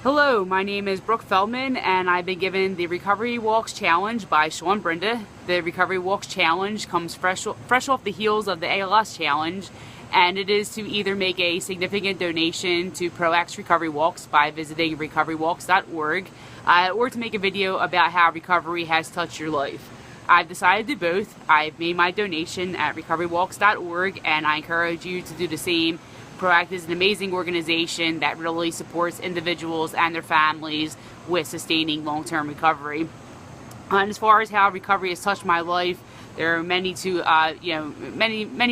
Hello, my name is Brooke Feldman and I've been given the Recovery Walks Challenge by Sean Brinda. The Recovery Walks Challenge comes fresh off the heels of the ALS Challenge, and it is to either make a significant donation to ProAct's Recovery Walks by visiting recoverywalks.org or to make a video about how recovery has touched your life. I've decided to do both. I've made my donation at recoverywalks.org and I encourage you to do the same. ProAct is an amazing organization that really supports individuals and their families with sustaining long-term recovery. And as far as how recovery has touched my life, there are many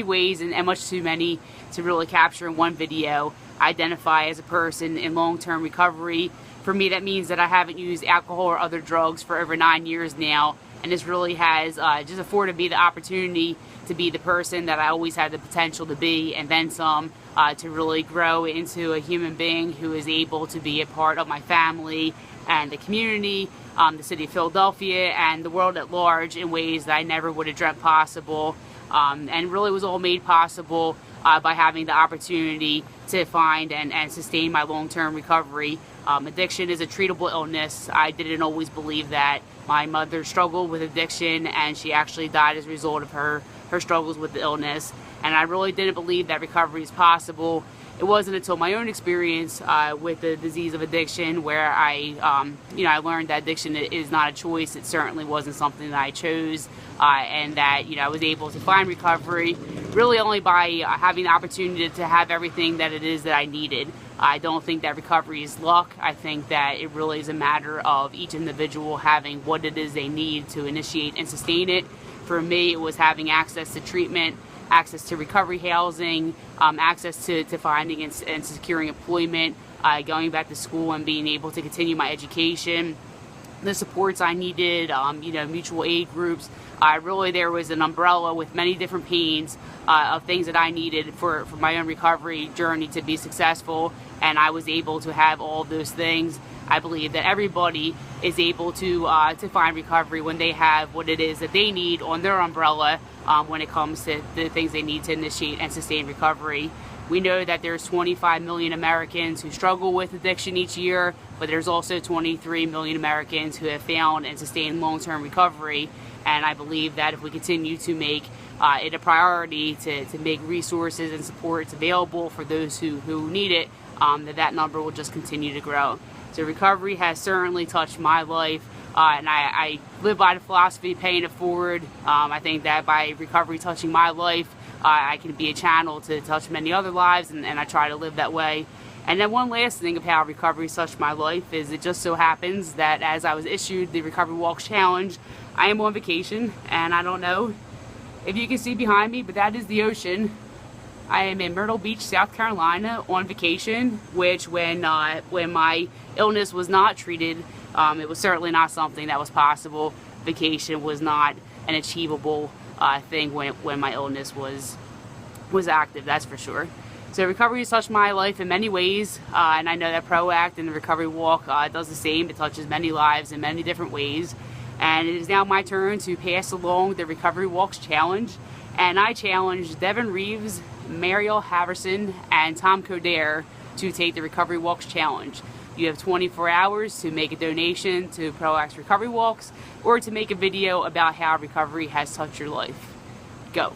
ways and much too many to really capture in one video. I identify as a person in long-term recovery. For me, that means that I haven't used alcohol or other drugs for over 9 years now, and this really has just afforded me the opportunity to be the person that I always had the potential to be, and then some, to really grow into a human being who is able to be a part of my family and the community, the city of Philadelphia, and the world at large in ways that I never would have dreamt possible, and really was all made possible by having the opportunity to find and sustain my long-term recovery. Addiction is a treatable illness. I didn't always believe that. My mother struggled with addiction and she actually died as a result of her struggles with the illness, and I really didn't believe that recovery is possible. It wasn't until my own experience with the disease of addiction where I learned that addiction is not a choice. It certainly wasn't something that I chose, and that I was able to find recovery really only by having the opportunity to have everything that it is that I needed. I don't think that recovery is luck. I think that it really is a matter of each individual having what it is they need to initiate and sustain it. For me, it was having access to treatment, access to recovery housing, access to finding and securing employment, going back to school and being able to continue my education, the supports I needed, mutual aid groups. Really, there was an umbrella with many different pains of things that I needed for my own recovery journey to be successful, and I was able to have all of those things. I believe that everybody is able to find recovery when they have what it is that they need on their umbrella when it comes to the things they need to initiate and sustain recovery. We know that there's 25 million Americans who struggle with addiction each year, but there's also 23 million Americans who have found and sustained long-term recovery. And I believe that if we continue to make it a priority to make resources and supports available for those who need it, that number will just continue to grow. So recovery has certainly touched my life, and I live by the philosophy of paying it forward. I think that by recovery touching my life, I can be a channel to touch many other lives, and I try to live that way. And then one last thing of how recovery touched my life is it just so happens that as I was issued the Recovery Walks Challenge, I am on vacation, and I don't know if you can see behind me, but that is the ocean. I am in Myrtle Beach, South Carolina on vacation, which when my illness was not treated, it was certainly not something that was possible. Vacation was not an achievable thing when my illness was active, that's for sure. So recovery has touched my life in many ways, and I know that ProAct and the Recovery Walk does the same. It touches many lives in many different ways. And it is now my turn to pass along the Recovery Walks Challenge, and I challenge Devin Reeves, Mariel Haverson, and Tom Coderre to take the Recovery Walks Challenge. You have 24 hours to make a donation to ProAct's Recovery Walks or to make a video about how recovery has touched your life. Go.